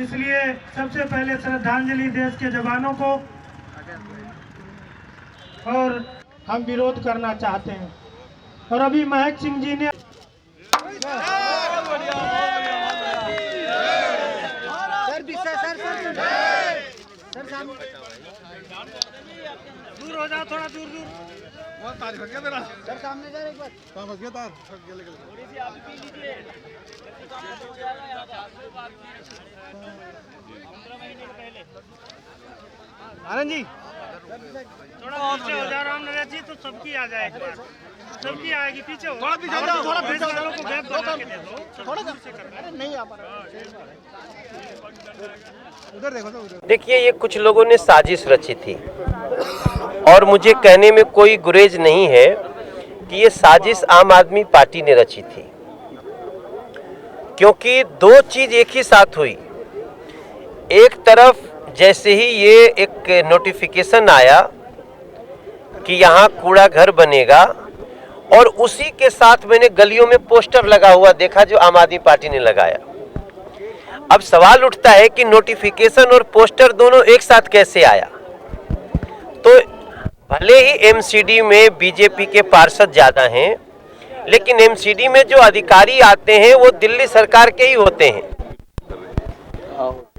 इसलिए सबसे पहले श्रद्धांजलि देश के जवानों को, और हम विरोध करना चाहते हैं। और अभी महक सिंह जी ने दूर हो जाओ, थोड़ा दूर दूर। तार खा गया मेरा सर, सामने जा एक बार। तार खा गया, तार खा गया। थोड़ी सी आप भी पी लीजिए, हो जाएगा यार। 15 महीने पहले आनंद जी थोड़ा पीछे हो जा, राम नरेश जी, तो सबकी आ जाए एक बार, सबकी आएगी। पीछे हो, थोड़ा पीछे जाओ, थोड़ा पीछे वालों को बैग बना के दे दो, थोड़ा दूर से करना। अरे नहीं आ पा रहा, उधर देखो तो उधर देखिए, ये कुछ लोगों ने साजिश रची थी और मुझे कहने में कोई गुरेज नहीं है कि ये साजिश आम आदमी पार्टी ने रची थी, क्योंकि दो चीज एक ही साथ हुई। एक तरफ जैसे ही ये एक नोटिफिकेशन आया कि यहाँ कूड़ा घर बनेगा, और उसी के साथ मैंने गलियों में पोस्टर लगा हुआ देखा जो आम आदमी पार्टी ने लगाया। अब सवाल उठता है कि नोटिफिकेशन और पोस्टर दोनों एक साथ कैसे आया। तो भले ही एमसीडी में बीजेपी के पार्षद ज़्यादा हैं, लेकिन एमसीडी में जो अधिकारी आते हैं वो दिल्ली सरकार के ही होते हैं,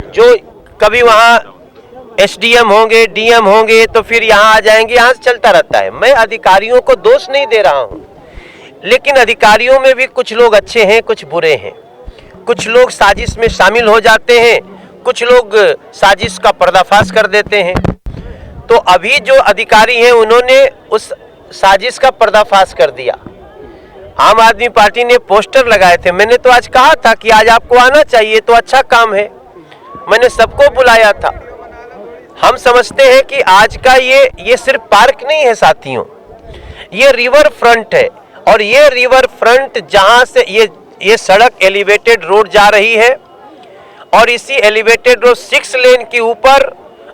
जो कभी वहाँ एसडीएम होंगे, डीएम होंगे, तो फिर यहाँ आ जाएंगे, यहाँ से चलता रहता है। मैं अधिकारियों को दोष नहीं दे रहा हूँ, लेकिन अधिकारियों में भी कुछ लोग अच्छे हैं, कुछ बुरे हैं। कुछ लोग साजिश में शामिल हो जाते हैं, कुछ लोग साजिश का पर्दाफाश कर देते हैं। तो अभी जो अधिकारी हैं उन्होंने उस साजिश का पर्दाफाश कर दिया। आम आदमी पार्टी ने पोस्टर लगाए थे, मैंने तो आज कहा था कि आज आपको आना चाहिए, तो अच्छा काम है, मैंने सबको बुलाया था। हम समझते हैं कि आज का ये सिर्फ पार्क नहीं है साथियों, ये रिवर फ्रंट है, और ये रिवर फ्रंट जहां से ये सड़क एलिवेटेड रोड जा रही है, और इसी एलिवेटेड रोड 6 लेन के ऊपर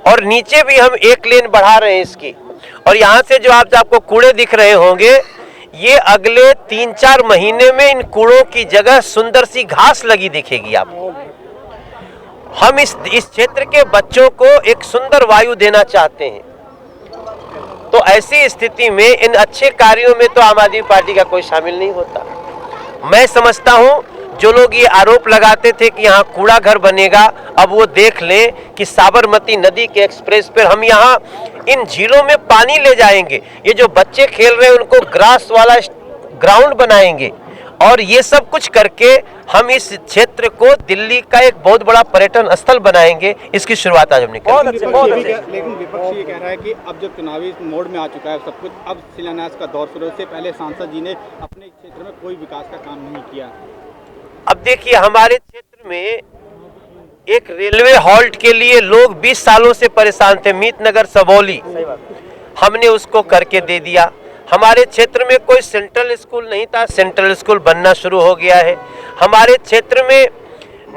और नीचे भी हम 1 लेन बढ़ा रहे हैं इसकी। और यहाँ से जो आपको कूड़े दिख रहे होंगे, ये अगले 3-4 महीने में इन कूड़ों की जगह सुंदर सी घास लगी दिखेगी आपको। हम इस क्षेत्र के बच्चों को एक सुंदर वायु देना चाहते हैं, तो ऐसी स्थिति में इन अच्छे कार्यों में तो आम आदमी पार्टी का कोई शामिल नहीं होता। मैं समझता हूं जो लोग ये आरोप लगाते थे कि यहाँ कूड़ा घर बनेगा, अब वो देख लें कि साबरमती नदी के एक्सप्रेस पर हम यहाँ इन झीलों में पानी ले जाएंगे, ये जो बच्चे खेल रहे हैं उनको ग्रास वाला ग्राउंड बनाएंगे, और ये सब कुछ करके हम इस क्षेत्र को दिल्ली का एक बहुत बड़ा पर्यटन स्थल बनाएंगे। इसकी शुरुआत आज हमने की। लेकिन विपक्ष ये कह रहा है कि अब जब चुनावी मोड में आ चुका है सब कुछ, अब शिलान्यास का दौर शुरू से पहले सांसद जी ने अपने क्षेत्र में कोई विकास का काम नहीं किया। अब देखिए, हमारे क्षेत्र में एक रेलवे हॉल्ट के लिए लोग 20 सालों से परेशान थे, मीतनगर सबौली, हमने उसको करके दे दिया। हमारे क्षेत्र में कोई सेंट्रल स्कूल नहीं था, सेंट्रल स्कूल बनना शुरू हो गया है। हमारे क्षेत्र में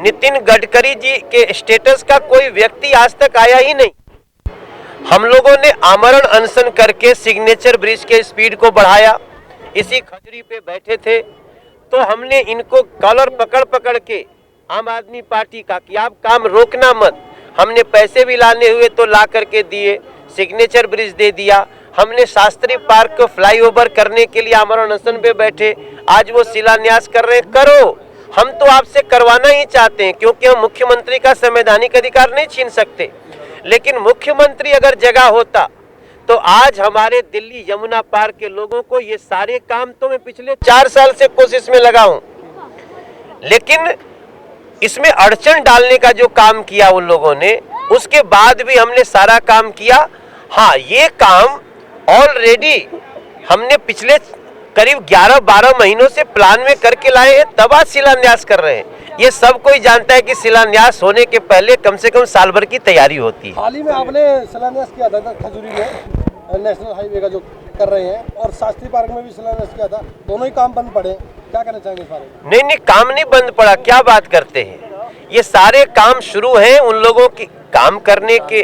नितिन गडकरी जी के स्टेटस का कोई व्यक्ति आज तक आया ही नहीं। हम लोगों ने आमरण अनशन करके सिग्नेचर ब्रिज के स्पीड को बढ़ाया, इसी खजूरी पे बैठे थे, तो हमने इनको कॉलर पकड़ पकड़ के आम आदमी पार्टी का कि आप काम रोकना मत। हमने पैसे भी लाने हुए तो ला करके दिए, सिग्नेचर ब्रिज दे दिया। हमने शास्त्री पार्क को फ्लाईओवर करने के लिए आमरण अनशन पे बैठे, आज वो शिलान्यास कर रहे हैं। करो, हम तो आपसे करवाना ही चाहते हैं, क्योंकि हम मुख्यमंत्री का संवैधानिक अधिकार नहीं छीन सकते, लेकिन मुख्यमंत्री अगर जगह होता तो आज हमारे दिल्ली यमुना पार के लोगों को ये सारे काम तो मैं पिछले 4 साल से कोशिश में लगा हूं, लेकिन इसमें अड़चन डालने का जो काम किया उन लोगों ने, उसके बाद भी हमने सारा काम किया। हाँ, ये काम ऑलरेडी हमने पिछले करीब 11-12 महीनों से प्लान में करके लाए हैं, तब आज शिलान्यास कर रहे हैं। ये सब कोई जानता है कि शिलान्यास होने के पहले कम से कम साल भर की तैयारी होती है। हाल ही में आपने शिलान्यास किया था खजूरी में नेशनल हाईवे का जो कर रहे हैं, और शास्त्री पार्क में भी शिलान्यास किया था, दोनों ही काम बंद पड़े, क्या कहना चाहेंगे इस बारे में? नहीं, काम नहीं बंद पड़ा, क्या बात करते हैं, ये सारे काम शुरू हैं। उन लोगों की काम करने के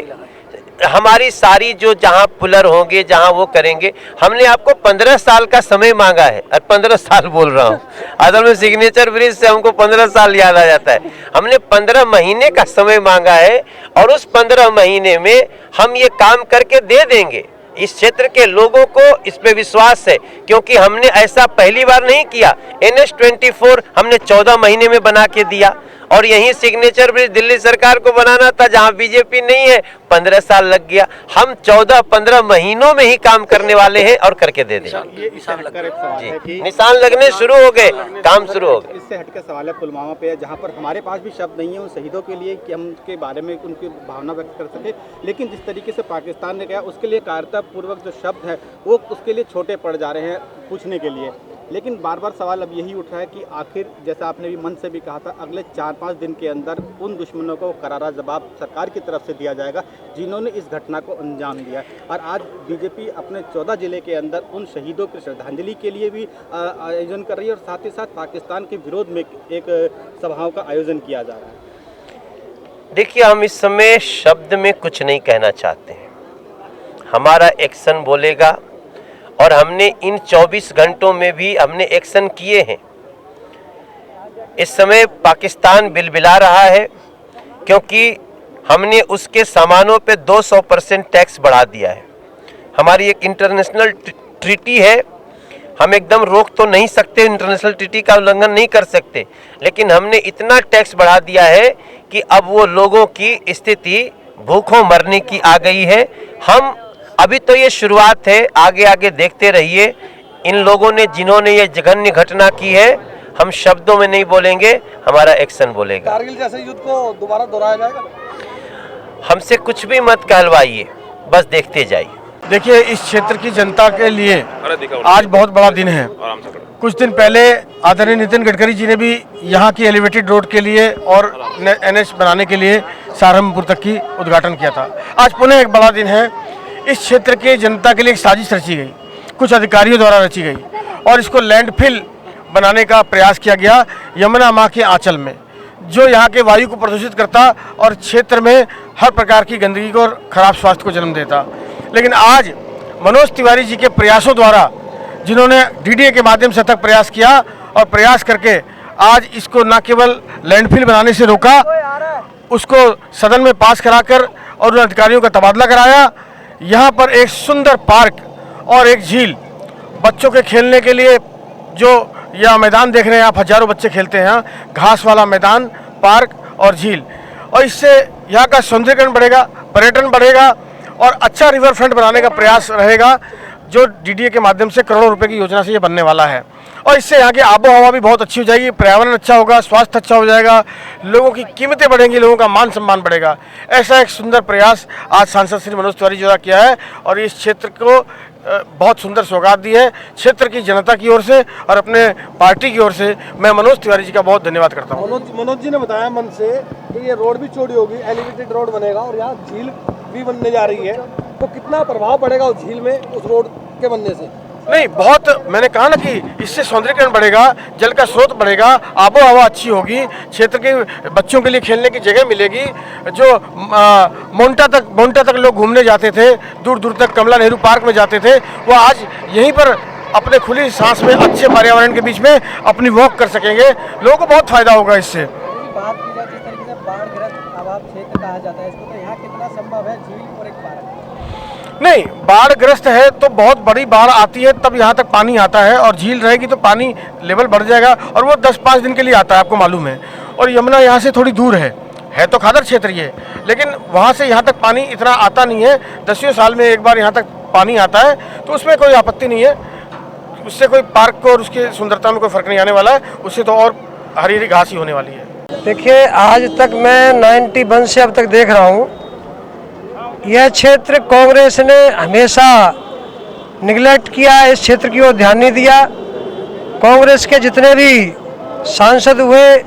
हमारी सारी जो जहां पुलर होंगे जहां वो करेंगे, हमने आपको 15 साल का समय मांगा है, और 15 साल बोल रहा हूं, असल में सिग्नेचर ब्रिज से हमको 15 साल याद आ जाता है। हमने 15 महीने का समय मांगा है, और उस 15 महीने में हम ये काम करके दे देंगे। इस क्षेत्र के लोगों को इस पे विश्वास है, क्योंकि हमने ऐसा पहली बार नहीं किया। NH-24 हमने 14 महीने में बना के दिया, और यही सिग्नेचर ब्रिज दिल्ली सरकार को बनाना था जहां बीजेपी नहीं है, 15 साल लग गया। हम 14-15 महीनों में ही काम करने वाले हैं और करके दे देंगे। ये इससे हटकर एक सवाल है कि निशान लगने शुरू हो गए, काम शुरू हो गए। इससे हटकर सवाल है पुलवामा पे, जहाँ पर हमारे पास भी शब्द नहीं है उन शहीदों के लिए कि हम उनके बारे में उनकी भावना व्यक्त कर सके, लेकिन जिस तरीके से पाकिस्तान ने किया उसके लिए कायरतापूर्वक जो शब्द है वो उसके लिए छोटे पड़ जा रहे हैं पूछने के लिए। लेकिन बार बार सवाल अब यही उठ रहा है कि आखिर, जैसा आपने भी मन से भी कहा था, अगले 4-5 दिन के अंदर उन दुश्मनों को करारा जवाब सरकार की तरफ से दिया जाएगा जिन्होंने इस घटना को अंजाम दिया। और आज बीजेपी अपने 14 जिले के अंदर उन शहीदों की श्रद्धांजलि के लिए भी आयोजन कर रही है, और साथ ही साथ पाकिस्तान के विरोध में एक सभाओं का आयोजन किया जा रहा है। देखिए, हम इस समय शब्द में कुछ नहीं कहना चाहते हैं, हमारा एक्शन बोलेगा, और हमने इन 24 घंटों में भी हमने एक्शन किए हैं। इस समय पाकिस्तान बिलबिला रहा है, क्योंकि हमने उसके सामानों पे 200% टैक्स बढ़ा दिया है। हमारी एक इंटरनेशनल ट्रीटी है, हम एकदम रोक तो नहीं सकते, इंटरनेशनल ट्रीटी का उल्लंघन नहीं कर सकते, लेकिन हमने इतना टैक्स बढ़ा दिया है कि अब वो लोगों की स्थिति भूखों मरने की आ गई है। हम अभी तो ये शुरुआत है, आगे आगे देखते रहिए। इन लोगों ने, जिन्होंने ये जघन्य घटना की है, हम शब्दों में नहीं बोलेंगे, हमारा एक्शन बोलेगा। कारगिल जैसे युद्ध को दोबारा दोहराया जाएगा? हमसे कुछ भी मत कहलवाइए, बस देखते जाइए। देखिए, इस क्षेत्र की जनता के लिए आज बहुत बड़ा दिन है। कुछ दिन पहले आदरणीय नितिन गडकरी जी ने भी यहाँ की एलिवेटेड रोड के लिए और NH बनाने के लिए सहारनपुर तक की उद्घाटन किया था। आज पुनः एक बड़ा दिन है। इस क्षेत्र के जनता के लिए एक साजिश रची गई, कुछ अधिकारियों द्वारा रची गई, और इसको लैंडफिल बनाने का प्रयास किया गया यमुना माँ के आंचल में, जो यहाँ के वायु को प्रदूषित करता और क्षेत्र में हर प्रकार की गंदगी को और खराब स्वास्थ्य को जन्म देता। लेकिन आज मनोज तिवारी जी के प्रयासों द्वारा, जिन्होंने DDA के माध्यम से तक प्रयास किया, और प्रयास करके आज इसको न केवल लैंडफिल बनाने से रोका, उसको सदन में पास कराकर और उन अधिकारियों का तबादला कराया। यहाँ पर एक सुंदर पार्क और एक झील, बच्चों के खेलने के लिए जो यह मैदान देख रहे हैं आप, हजारों बच्चे खेलते हैं यहाँ, घास वाला मैदान, पार्क और झील, और इससे यहाँ का सौंदर्यीकरण बढ़ेगा, पर्यटन बढ़ेगा, और अच्छा रिवर फ्रंट बनाने का प्रयास रहेगा, जो DDA के माध्यम से करोड़ों रुपए की योजना से ये बनने वाला है। और इससे यहाँ की आबो हवा भी बहुत अच्छी हो जाएगी, पर्यावरण अच्छा होगा, स्वास्थ्य अच्छा हो जाएगा, लोगों की कीमतें बढ़ेंगी, लोगों का मान सम्मान बढ़ेगा। ऐसा एक सुंदर प्रयास आज सांसद श्री मनोज तिवारी जी द्वारा किया है, और इस क्षेत्र को बहुत सुंदर सौगात दी है। क्षेत्र की जनता की ओर से और अपने पार्टी की ओर से मैं मनोज तिवारी जी का बहुत धन्यवाद करता हूँ। मनोज जी ने बताया मन से कि ये रोड भी चौड़ी होगी, एलिवेटेड रोड बनेगा, और यहाँ झील भी बनने जा रही है, तो कितना प्रभाव पड़ेगा उस झील में, उस रोड के बनने से? नहीं, बहुत, मैंने कहा ना कि इससे सौंदर्यीकरण बढ़ेगा, जल का स्रोत बढ़ेगा, आबो हवा अच्छी होगी, क्षेत्र के बच्चों के लिए खेलने की जगह मिलेगी। जो मोन्टा तक लोग घूमने जाते थे, दूर दूर तक कमला नेहरू पार्क में जाते थे, वो आज यहीं पर अपने खुली सांस में अच्छे पर्यावरण के बीच में अपनी वॉक कर सकेंगे। लोगों को बहुत फायदा होगा इससे। बात की जाए जिस तरीके से बाढ़ग्रस्त आबाद क्षेत्र कहा जाता है इसको, तो यहाँ कितना संभव है झील और एक पार्क? नहीं, बाढ़ग्रस्त है तो बहुत बड़ी बाढ़ आती है तब यहाँ तक पानी आता है, और झील रहेगी तो पानी लेवल बढ़ जाएगा, और वो 10-5 दिन के लिए आता है, आपको मालूम है। और यमुना यहाँ से थोड़ी दूर है तो खादर क्षेत्र ये, लेकिन वहाँ से यहाँ तक पानी इतना आता नहीं है। 10 साल में एक बार यहाँ तक पानी आता है, तो उसमें कोई आपत्ति नहीं है। उससे कोई पार्क को और उसकी सुंदरता में कोई फर्क नहीं आने वाला है, उससे तो और हरी हरी घास ही होने वाली है। देखिए, आज तक मैं 91 से अब तक देख रहा हूँ, यह क्षेत्र कांग्रेस ने हमेशा निगलेक्ट किया, इस क्षेत्र की ओर ध्यान नहीं दिया। कांग्रेस के जितने भी सांसद हुए,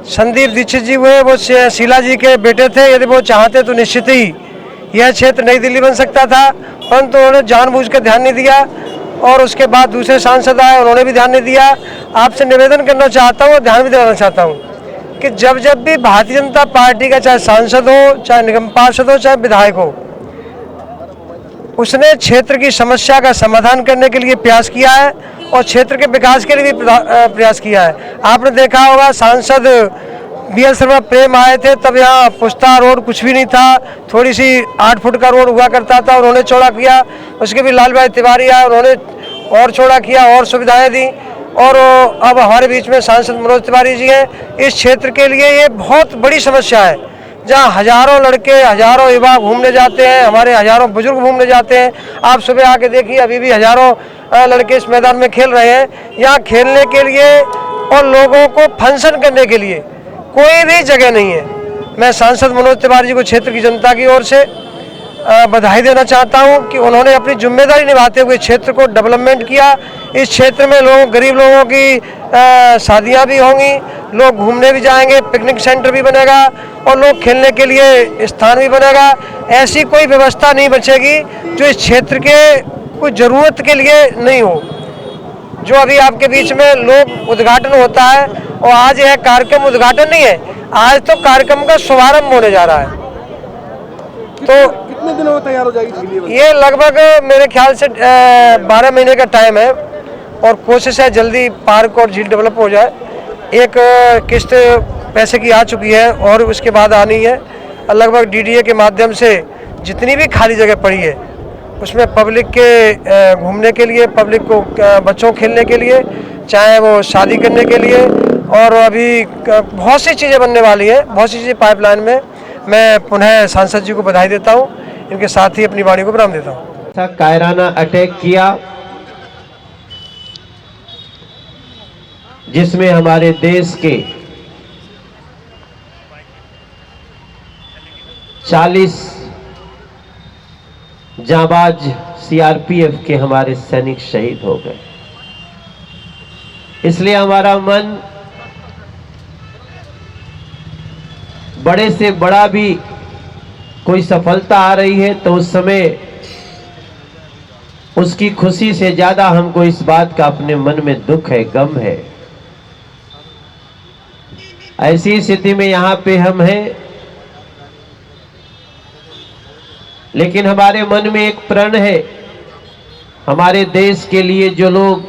संदीप दीक्षित जी हुए, वो शीला जी के बेटे थे, यदि वो चाहते तो निश्चित ही यह क्षेत्र नई दिल्ली बन सकता था, परंतु उन्होंने जानबूझकर ध्यान नहीं दिया। और उसके बाद दूसरे सांसद आए, उन्होंने भी ध्यान नहीं दिया। आपसे निवेदन करना चाहता हूँ और ध्यान भी दिलाना चाहता हूँ कि जब भी भारतीय जनता पार्टी का चाहे सांसद हो, चाहे निगम पार्षद हो, चाहे विधायक हो, उसने क्षेत्र की समस्या का समाधान करने के लिए प्रयास किया है और क्षेत्र के विकास के लिए भी प्रयास किया है। आपने देखा होगा सांसद BL शर्मा प्रेम आए थे, तब यहाँ पुस्ता रोड कुछ भी नहीं था, थोड़ी सी 8 फुट का रोड हुआ करता था, उन्होंने चौड़ा किया। उसके भी लाल भाई तिवारी आए, उन्होंने और चौड़ा किया और सुविधाएं दी। और अब हमारे बीच में सांसद मनोज तिवारी जी हैं। इस क्षेत्र के लिए ये बहुत बड़ी समस्या है, जहाँ हजारों लड़के, हजारों युवा घूमने जाते हैं, हमारे हजारों बुजुर्ग घूमने जाते हैं। आप सुबह आके देखिए, अभी भी हजारों लड़के इस मैदान में खेल रहे हैं। यहाँ खेलने के लिए और लोगों को फंक्शन करने के लिए कोई भी जगह नहीं है। मैं सांसद मनोज तिवारी जी को क्षेत्र की जनता की ओर से बधाई देना चाहता हूं कि उन्होंने अपनी जिम्मेदारी निभाते हुए क्षेत्र को डेवलपमेंट किया। इस क्षेत्र में लोग, गरीब लोगों की शादियां भी होंगी, लोग घूमने भी जाएंगे, पिकनिक सेंटर भी बनेगा और लोग खेलने के लिए स्थान भी बनेगा। ऐसी कोई व्यवस्था नहीं बचेगी जो इस क्षेत्र के कोई ज़रूरत के लिए नहीं हो। जो अभी आपके बीच में लोग उद्घाटन होता है, और आज यह कार्यक्रम उद्घाटन नहीं है, आज तो कार्यक्रम का शुभारंभ होने जा रहा है। तो कितने दिनों में तैयार हो जाएगी झील? ये लगभग मेरे ख्याल से 12 महीने का टाइम है और कोशिश है जल्दी पार्क और झील डेवलप हो जाए। एक किस्त पैसे की आ चुकी है और उसके बाद आनी है। लगभग DDA के माध्यम से जितनी भी खाली जगह पड़ी है उसमें पब्लिक के घूमने के लिए, पब्लिक को बच्चों खेलने के लिए, चाहे वो शादी करने के लिए, और अभी बहुत सी चीज़ें बनने वाली हैं, बहुत सी चीज़ें पाइपलाइन में। मैं पुनः सांसद जी को बधाई देता हूं, इनके साथ ही अपनी वाणी को विराम देता हूं। कायराना अटैक किया जिसमें हमारे देश के 40 जाबाज CRPF के हमारे सैनिक शहीद हो गए। इसलिए हमारा मन बड़े से बड़ा भी कोई सफलता आ रही है तो उस समय उसकी खुशी से ज्यादा हमको इस बात का अपने मन में दुख है, गम है। ऐसी स्थिति में यहां पे हम हैं, लेकिन हमारे मन में एक प्रण है। हमारे देश के लिए जो लोग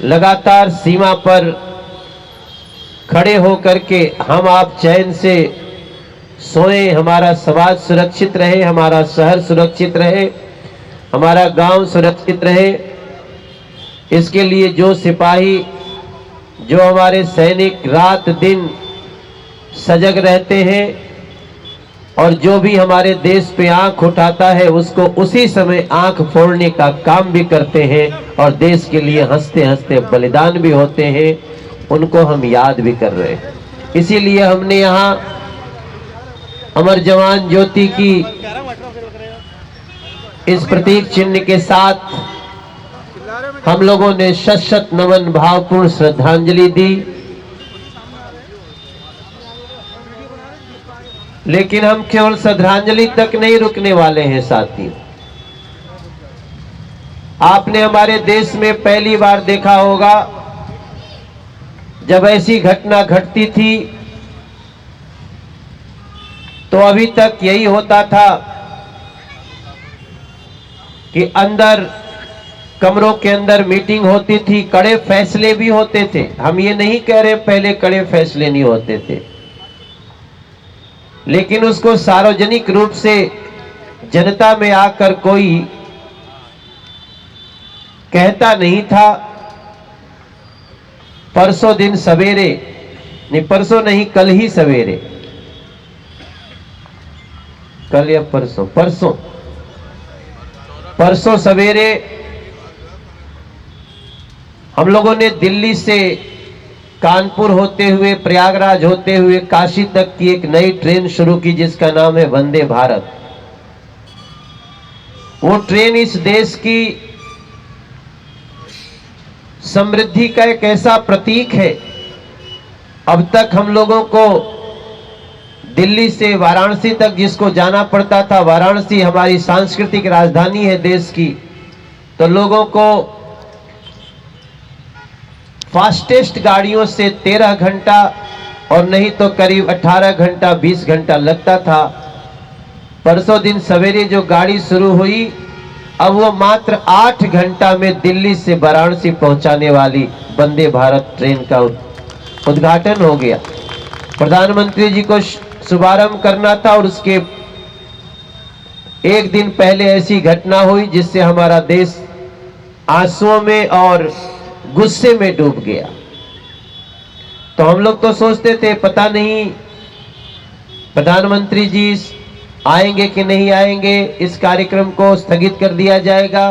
लगातार सीमा पर खड़े होकर के हम आप चैन से सोएं, हमारा समाज सुरक्षित रहे, हमारा शहर सुरक्षित रहे, हमारा गांव सुरक्षित रहे, इसके लिए जो सिपाही, जो हमारे सैनिक रात दिन सजग रहते हैं और जो भी हमारे देश पे आंख उठाता है उसको उसी समय आंख फोड़ने का काम भी करते हैं और देश के लिए हंसते हंसते बलिदान भी होते हैं, उनको हम याद भी कर रहे हैं। इसीलिए हमने यहाँ अमर जवान ज्योति की इस प्रतीक चिन्ह के साथ हम लोगों ने शत शत नमन भावपूर्ण श्रद्धांजलि दी। लेकिन हम केवल श्रद्धांजलि तक नहीं रुकने वाले हैं साथियों। आपने हमारे देश में पहली बार देखा होगा जब ऐसी घटना घटती थी तो अभी तक यही होता था कि अंदर कमरों के अंदर मीटिंग होती थी, कड़े फैसले भी होते थे। हम ये नहीं कह रहे पहले कड़े फैसले नहीं होते थे, लेकिन उसको सार्वजनिक रूप से जनता में आकर कोई कहता नहीं था। परसों दिन सवेरे, नहीं परसों नहीं, कल ही सवेरे, कल या परसों सवेरे हम लोगों ने दिल्ली से कानपुर होते हुए, प्रयागराज होते हुए काशी तक की एक नई ट्रेन शुरू की जिसका नाम है वंदे भारत। वो ट्रेन इस देश की समृद्धि का एक ऐसा प्रतीक है। अब तक हम लोगों को दिल्ली से वाराणसी तक जिसको जाना पड़ता था, वाराणसी हमारी सांस्कृतिक राजधानी है देश की, तो लोगों को फास्टेस्ट गाड़ियों से 13 घंटा और नहीं तो करीब 18 घंटा 20 घंटा लगता था। परसों दिन सवेरे जो गाड़ी शुरू हुई, अब वो मात्र 8 घंटा में दिल्ली से वाराणसी पहुंचाने वाली वंदे भारत ट्रेन का उद्घाटन हो गया। प्रधानमंत्री जी को शुभारंभ करना था और उसके एक दिन पहले ऐसी घटना हुई जिससे हमारा देश आंसुओं में और गुस्से में डूब गया। तो हम लोग तो सोचते थे पता नहीं प्रधानमंत्री जी आएंगे कि नहीं आएंगे, इस कार्यक्रम को स्थगित कर दिया जाएगा।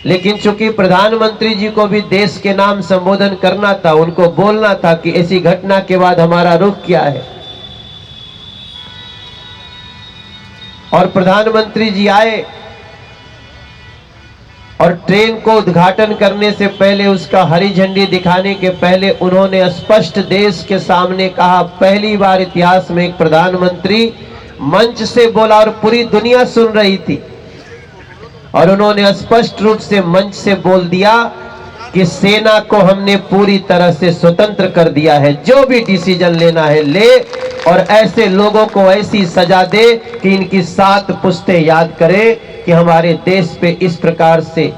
लेकिन चूंकि प्रधानमंत्री जी को भी देश के नाम संबोधन करना था, उनको बोलना था कि ऐसी घटना के बाद हमारा रुख क्या है, और प्रधानमंत्री जी आए और ट्रेन को उद्घाटन करने से पहले, उसका हरी झंडी दिखाने के पहले उन्होंने स्पष्ट देश के सामने कहा, पहली बार इतिहास में एक प्रधानमंत्री मंच से बोला और पूरी दुनिया सुन रही थी, और उन्होंने स्पष्ट रूप से मंच से बोल दिया कि सेना को हमने पूरी तरह से स्वतंत्र कर दिया है, जो भी डिसीजन लेना है ले, और ऐसे लोगों को ऐसी सजा दे कि इनकी 7 पुश्तें याद करें कि हमारे देश पे इस प्रकार से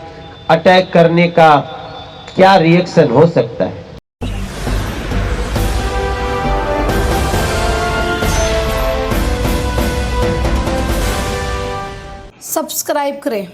अटैक करने का क्या रिएक्शन हो सकता है। सब्सक्राइब करें।